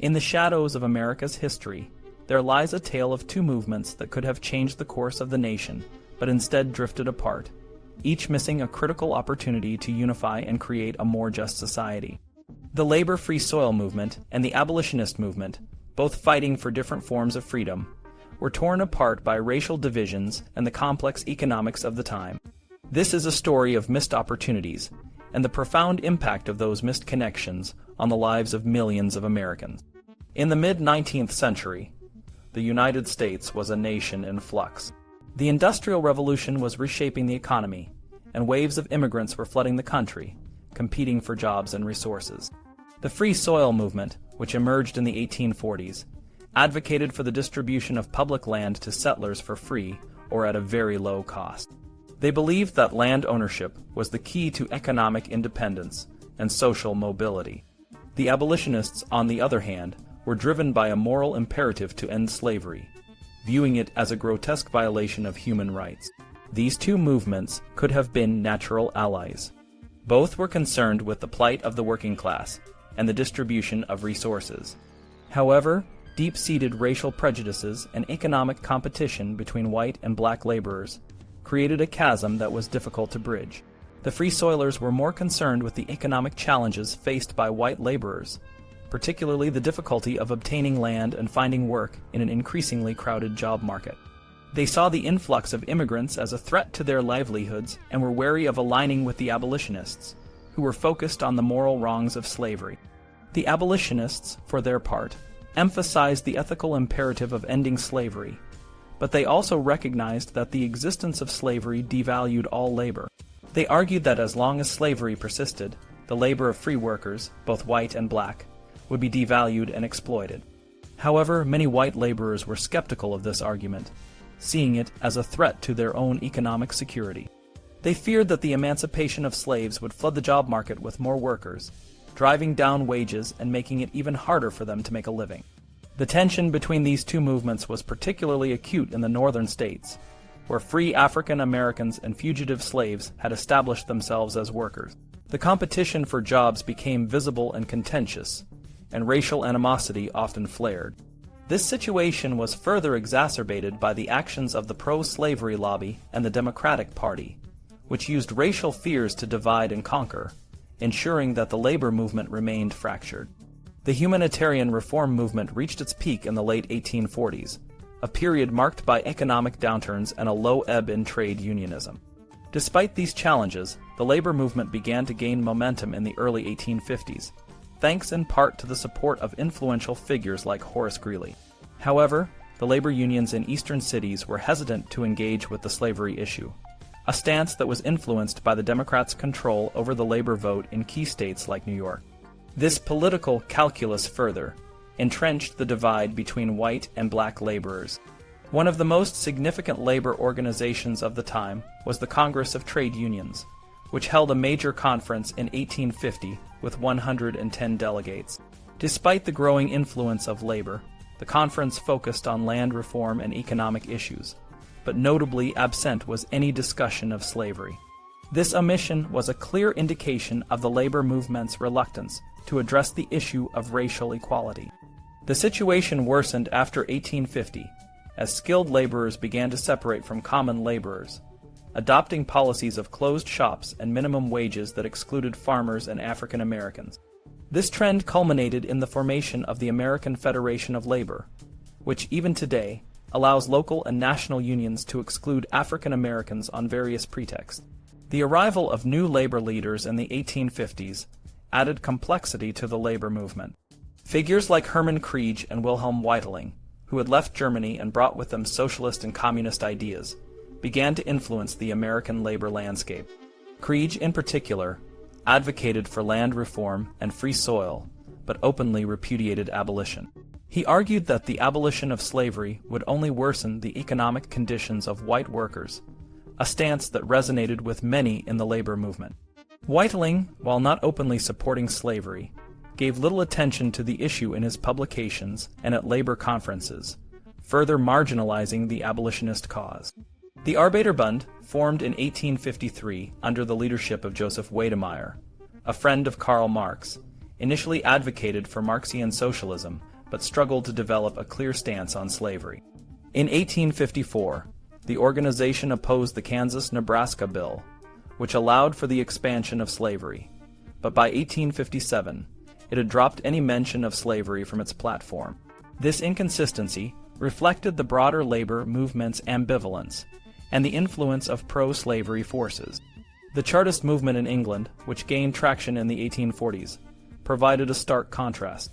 In the shadows of America's history, there lies a tale of two movements that could have changed the course of the nation, but instead drifted apart, each missing a critical opportunity to unify and create a more just society. The labor free soil movement and the abolitionist movement, both fighting for different forms of freedom, were torn apart by racial divisions and the complex economics of the time. This is a story of missed opportunities and the profound impact of those missed connections on the lives of millions of Americans. In the mid-19th century, the United States was a nation in flux. The Industrial Revolution was reshaping the economy, and waves of immigrants were flooding the country, competing for jobs and resources. The Free Soil movement, which emerged in the 1840s, advocated for the distribution of public land to settlers for free or at a very low cost. They believed that land ownership was the key to economic independence and social mobility. The abolitionists, on the other hand, were driven by a moral imperative to end slavery, viewing it as a grotesque violation of human rights. These two movements could have been natural allies. Both were concerned with the plight of the working class and the distribution of resources. However, deep-seated racial prejudices and economic competition between white and black laborers created a chasm that was difficult to bridge. The Free Soilers were more concerned with the economic challenges faced by white laborers, particularly the difficulty of obtaining land and finding work in an increasingly crowded job market. They saw the influx of immigrants as a threat to their livelihoods and were wary of aligning with the abolitionists, who were focused on the moral wrongs of slavery. The abolitionists, for their part, emphasized the ethical imperative of ending slavery, but they also recognized that the existence of slavery devalued all labor. They argued that as long as slavery persisted, the labor of free workers, both white and black, would be devalued and exploited. However, many white laborers were skeptical of this argument, seeing it as a threat to their own economic security. They feared that the emancipation of slaves would flood the job market with more workers, driving down wages and making it even harder for them to make a living. The tension between these two movements was particularly acute in the northern states, where free African Americans and fugitive slaves had established themselves as workers. The competition for jobs became visible and contentious, and racial animosity often flared. This situation was further exacerbated by the actions of the pro-slavery lobby and the Democratic Party, which used racial fears to divide and conquer, ensuring that the labor movement remained fractured. The humanitarian reform movement reached its peak in the late 1840s, a period marked by economic downturns and a low ebb in trade unionism. Despite these challenges, the labor movement began to gain momentum in the early 1850s, thanks in part to the support of influential figures like Horace Greeley. However, the labor unions in eastern cities were hesitant to engage with the slavery issue, a stance that was influenced by the Democrats' control over the labor vote in key states like New York. This political calculus further entrenched the divide between white and black laborers. One of the most significant labor organizations of the time was the Congress of Trade Unions, which held a major conference in 1850 with 110 delegates. Despite the growing influence of labor, the conference focused on land reform and economic issues, but notably absent was any discussion of slavery. This omission was a clear indication of the labor movement's reluctance to address the issue of racial equality. The situation worsened after 1850, as skilled laborers began to separate from common laborers, adopting policies of closed shops and minimum wages that excluded farmers and African Americans. This trend culminated in the formation of the American Federation of Labor, which even today allows local and national unions to exclude African Americans on various pretexts. The arrival of new labor leaders in the 1850s added complexity to the labor movement. Figures like Hermann Kriege and Wilhelm Weitling, who had left Germany and brought with them socialist and communist ideas, began to influence the American labor landscape. Kriege, in particular, advocated for land reform and free soil, but openly repudiated abolition. He argued that the abolition of slavery would only worsen the economic conditions of white workers, a stance that resonated with many in the labor movement. Weitling, while not openly supporting slavery, gave little attention to the issue in his publications and at labor conferences, further marginalizing the abolitionist cause. The Arbeiterbund, formed in 1853 under the leadership of Joseph Wedemeyer, a friend of Karl Marx, initially advocated for Marxian socialism, but struggled to develop a clear stance on slavery. In 1854, the organization opposed the Kansas-Nebraska Bill, which allowed for the expansion of slavery. But by 1857, it had dropped any mention of slavery from its platform. This inconsistency reflected the broader labor movement's ambivalence and the influence of pro-slavery forces. The Chartist movement in England, which gained traction in the 1840s, provided a stark contrast.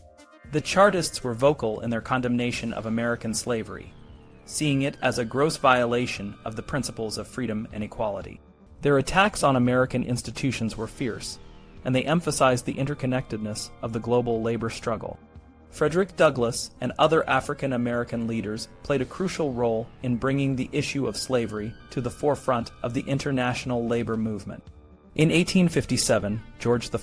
The Chartists were vocal in their condemnation of American slavery, seeing it as a gross violation of the principles of freedom and equality. Their attacks on American institutions were fierce, and they emphasized the interconnectedness of the global labor struggle. Frederick Douglass and other African American leaders played a crucial role in bringing the issue of slavery to the forefront of the international labor movement. In 1857, George I.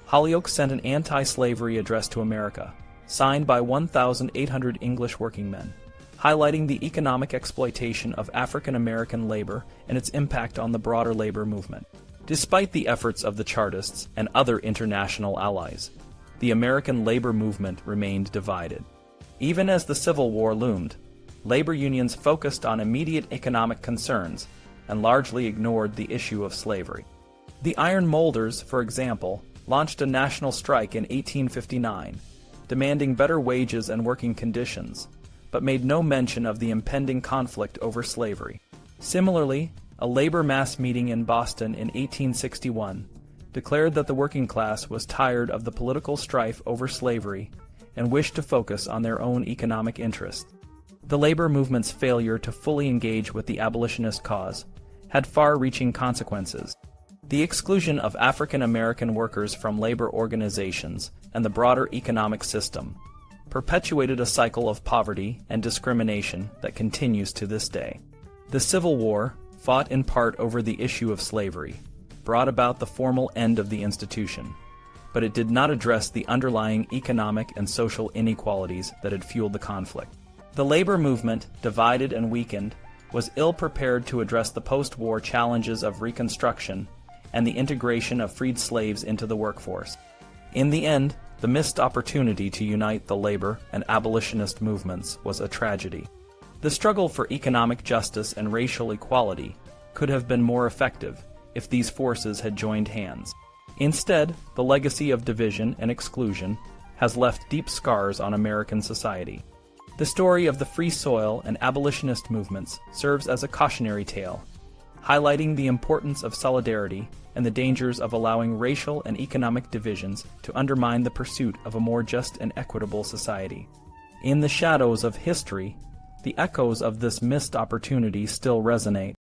Holyoake sent an anti-slavery address to America, signed by 1,800 English working men, highlighting the economic exploitation of African American labor and its impact on the broader labor movement. Despite the efforts of the Chartists and other international allies, the American labor movement remained divided. Even as the Civil War loomed, labor unions focused on immediate economic concerns and largely ignored the issue of slavery. The iron molders, for example, launched a national strike in 1859, demanding better wages and working conditions, but made no mention of the impending conflict over slavery. Similarly, a labor mass meeting in Boston in 1861 declared that the working class was tired of the political strife over slavery and wished to focus on their own economic interests. The labor movement's failure to fully engage with the abolitionist cause had far-reaching consequences. The exclusion of African American workers from labor organizations and the broader economic system perpetuated a cycle of poverty and discrimination that continues to this day. The Civil War, fought in part over the issue of slavery, brought about the formal end of the institution, but it did not address the underlying economic and social inequalities that had fueled the conflict. The labor movement, divided and weakened, was ill-prepared to address the post-war challenges of Reconstruction and the integration of freed slaves into the workforce. In the end, the missed opportunity to unite the labor and abolitionist movements was a tragedy. The struggle for economic justice and racial equality could have been more effective if these forces had joined hands. Instead, the legacy of division and exclusion has left deep scars on American society. The story of the Free Soil and Abolitionist movements serves as a cautionary tale, highlighting the importance of solidarity and the dangers of allowing racial and economic divisions to undermine the pursuit of a more just and equitable society. In the shadows of history, the echoes of this missed opportunity still resonate.